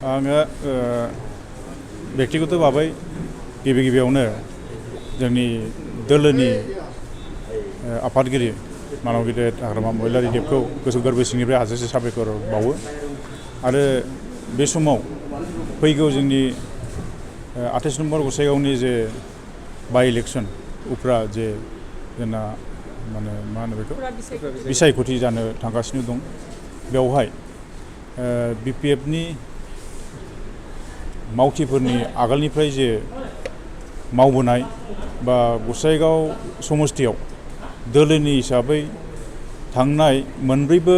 आङो व्यक्तिगत भाबै गिबियावनो जोंनि दोलोनि आफादगिरि मानव गेदेर हाग्रामा महिलारि देबखौ गोसो गोरबो सिंनिफ्राय हाजासे साबायखर बावो आरो बे समाव फैगौ जोंनि 28 नम्बर गसाइगावनि जे बाइ इलेक्शन उफ्रा जे जोंना माने मा होनो बेखौ बिसायख'थि जानो थांगासिनो दं बेवहाय बिपिएफनि मावथिफोरनि आगोलनिफ्राय जे मावबोनाय बा गसाइगाव समस्थियाव दोलोनि हिसाबै थांनाय मोनब्रैबो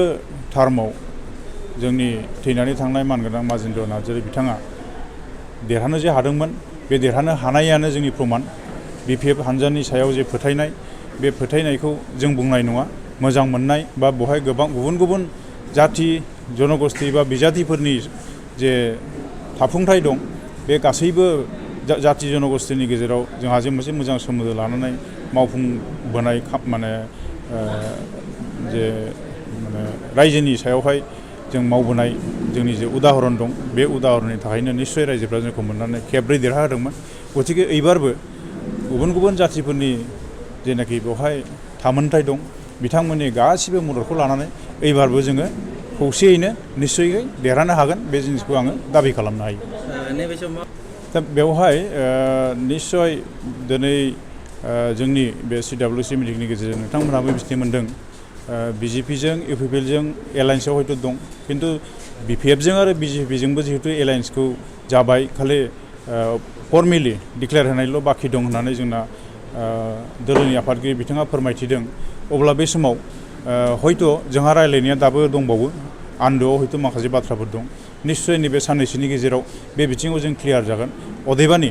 टार्माव जोंनि थैनानै थांनाय मानगोनां माजेन्द्र नार्जारी बिथाङा देरहानो जे हादोंमोन बे देरहानो हानायानो जोंनि प्रमान बिपिएफ हानजानि सायाव जे फोथायनाय बे फोथायनायखौ जों बुंनाय नङा मोजां मोननाय बा बेवहाय गोबां गुबुन गुबुन जाथि जनगोष्ठी बा बिजातिफोरनि जे थाफुंथाय दं बे गासैबो जाथि जनगोष्ठीनि गेजेराव जोंहा जे मोनसे मोजां सोमोन्दो लानानै मावफुंबोनाय माने जे माने रायजोनि सायावहाय जों मावबोनाय जोंनि जे उदाहरन दं बे उदाहरननि थाखायनो निश्चय रायजोफ्रा जोंखौ मोननानै खेबब्रै देरहाहोदोंमोन गतिके एबारबो गुबुन गुबुन जातिफोरनि जेनाखि बेवहाय थामोनथाय दं बिथांमोननि गासिबो मददखौ लानानै एबारबो जोङो खौसेयैनो निश्चयै देरहानो हागोन बे जिनिसखौ आङो दाबि खालामनो हायो दा बेवहाय निश्चय दिनै जोंनि बे सिडब्लिउसि मिटिंनि गेजेरजों नोंथांमोनहाबो मिथिनो मोन्दों बिजेपिजों इउपिपिएलजों एलायन्सआव हयथ' दं खिन्थु बिपिएफजों आरो बिजेपिजोंबो जिहेतु एलायन्सखौ जाबाय खालि फर्मेलि डिक्लेयार होनायल' बाखि दं होननानै जोंना दोलोनि आफादगिरि बिथाङा फोरमायथिदों अब्ला बे समाव हयथ' जोंहा रायज्लायनाया दाबो दंबावो आन्दोआव हयथ' माखासे बाथ्राफोर दं निश्चय नैबे साननैसोनि गेजेराव बे बिथिङाव जों क्लियार जागोन अदेबानि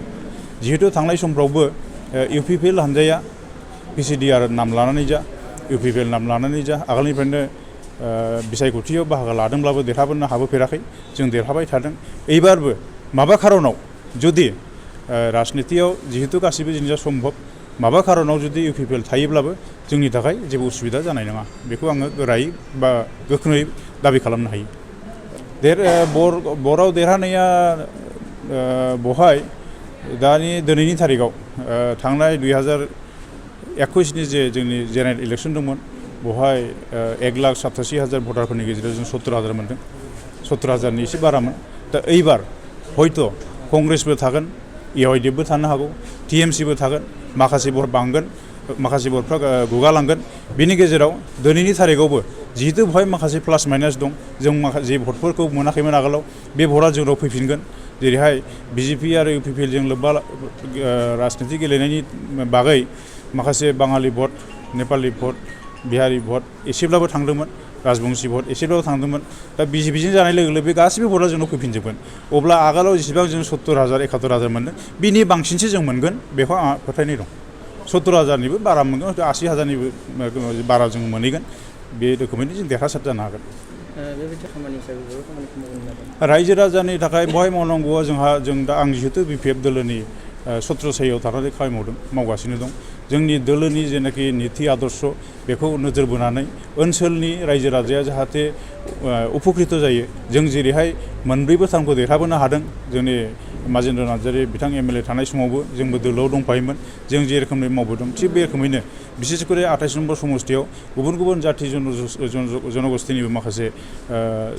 जिहेतु थांनाय समफ्रावबो इउपिपिएल हानजाया पिसिडिआर नाम लानानै जा इउपिपिएल नाम लानानै जा आगोलनिफ्रायनो बिसायख'थियाव बाहागो लादोंब्लाबो देरहाबोनो हाबोफेराखै जों देरहाबाय थादों एबारबो माबा खारनाव जुदि राजनितियाव जिहेतु गासिबो जिनिसा सम्भब माबा खारनाव जुदि इउपिपिएल थायोब्लाबो जोंनि थाखाय जेबो उसुबिदा जानाय नङा बेखौ आङो गोरायै बा गोख्रोङै दाबि खालामनो हायो बराव देरहानाया बहाय दिनैनि थारिखआव थांनाय 2021नि जे जोंनि जेनेरेल इलेक्सन दंमोन बहाय 1,87,000 भटारफोरनि गेजेराव जों 70,000 मोनदों 70,000नि एसे बारामोन दा एबार हयथ' कंग्रेसबो थागोन इउआइडिएफबो थानो हागौ टिएमसिबो थागोन माखासे भट बांगोन माखासे भटफ्रा गुगालांगोन बिनि गेजेराव दिनैनि थारिखआवबो जिहेतु बेवहाय माखासे प्लास माइनास दं जों माखासे भटफोरखौ मोनाखैमोन आगोलाव बे भटआ जोंनाव फैफिनगोन जेरैहाय बिजेपि आरो इउपिपिएलजों लोब्बा राजनिति गेलेनायनि बागै माखासे बाङालि भट नेपालि भट बिहारि भट एसेब्लाबो थांदोंमोन राजबंशी भट एसेब्लाबो थांदोंमोन दा बिजेपिजों जानाय लोगो लोगो बे गासिबो भटआ जोंनाव फैफिनजोबगोन अब्ला आगोलाव जेसेबां जों 70,000 71,000 मोनदों बिनि बांसिनसो जों मोनगोन बेखौ आंहा फोथायनाय दं 70,000निबो बारा मोनगोन हयथ' 80,000निबो बारा जों मोनहैगोन बे रोखोमैनो जों देरहासार जानो हागोन रायजो राजानि थाखाय बहाय मावनांगौआ जों दा आं जिहेतु बिपिएफ दोलोनि सत्रसायाव थानानै खामानि मावगासिनो दं जोंनि दोलोनि जेनाखि नीति आदर्श बेखौ नोजोर बोनानै ओनसोलनि रायजो राजाया जाहाथे उपकृत जायो जों जेरैहाय मोनब्रैबो टार्मखौ देरहाबोनो हादों जोंनि माजेन्द्र नार्जारी बिथां एमएलए थानाय समावबो जोंबो दोलोआव दंफायोमोन जों जे रोखोमै मावबोदों थिग बे रोखोमैनो बिसेसकरि 28 नम्बर समस्थियाव गुबुन गुबुन जाथि जनगोष्ठीनिबो माखासे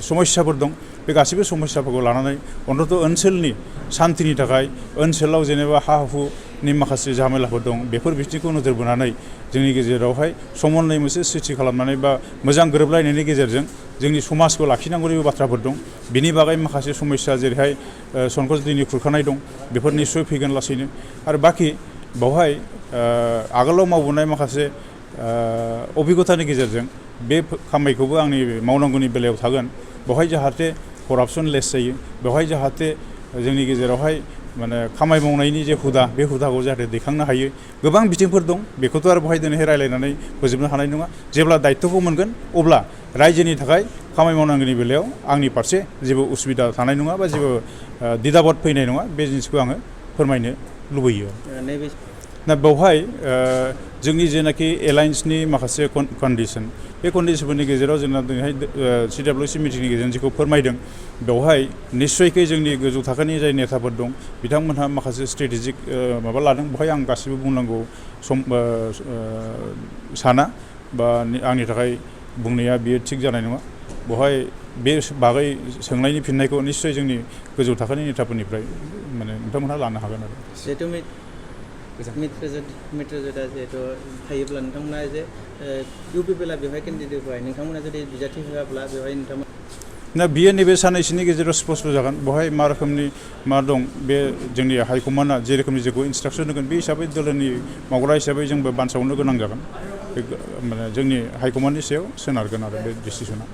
समस्याफोर दं बे गासैबो समस्याफोरखौ लानानै अन्तत ओनसोलनि सान्थिनि थाखाय ओनसोलाव जेनेबा हा हुनि माखासे झामेलाफोर दं बेफोर बिथिंखौ नोजोर बोनानै जोंनि गेजेरावहाय समन्वय मोनसे सृष्टि खालामनानै बा मोजां गोरोबलायनायनि गेजेरजों जोंनि समाजखौ लाखिनांगौनिबो बाथ्राफोर दं बिनि बागै माखासे समस्या जेरैहाय संकस दैनि खुरखानाय दं बेफोर निस्सय फैगोन लासैनो आरो बाखि बावहाय आगोलाव मावबोनाय माखासे अभिगतानि गेजेरजों बे खामानिखौबो आंनि मावनांगौनि बेलायाव थागोन बेवहाय जाहाथे करापसन लेस जायो बेवहाय जाहाथे जोंनि गेजेरावहाय माने खामानि मावनायनि जे हुदा बे हुदाखौ जाहाथे दैखांनो हायो गोबां बिथिंफोर दं बेखौथ' आरो बेवहाय दिनैहाय रायलायनानै फोजोबनो हानाय नङा जेब्ला दायित्वखौ मोनगोन अब्ला रायजोनि थाखाय खामानि मावनांगौनि बेलायाव आंनि फारसे जेबो उसुबिदा थानाय नङा बा जेबो दिदाबद फैनाय नङा बे जिनिसखौ आङो फोरमायनो लुबैयो दा बेवहाय जोंनि जेनाखि एलायन्सनि माखासे कन्डिसन बे कन्डिसनफोरनि गेजेराव जोंना दिनैहाय CWC मिटिंनि गेजेरजों जेखौ फोरमायदों बेवहाय निस्सयकै जोंनि गोजौ थाखोनि जाय नेताफोर दं बिथांमोनहा माखासे स्ट्रेटेजिक माबा लादों बेवहाय आं गासिबो बुंनांगौ साना बा आंनि थाखाय बुंनाया बियो थिग जानाय नङा बेवहाय बे बागै सोंनायनि फिननायखौ निस्सय जोंनि गोजौ थाखोनि नेताफोरनिफ्राय माने नोंथांमोनहा लानो हागोन आरो जिहेतु मित्रजोता जिहेतु थायोब्ला नोंथांमोना जे UPPLआ बेवहाय केन्डिडेटफोरा नोंथांमोना जुदि बिजाथि होआब्ला बेवहाय नोंथांमोना दा बियो नैबे साननैसोनि गेजेराव स्पष्ट जागोन बेवहाय मा रोखोमनि मा दं बे जोंनि हाइकमान्डआ जे रोखोमनि जोंखौ इन्सट्राक्सन होगोन बे हिसाबै दोलोनि मावग्रा हिसाबै जोंबो बानसावनो गोनां जागोन माने जोंनि हाइकमान्डनि सायाव सोनारगोन आरो बे डिसिसना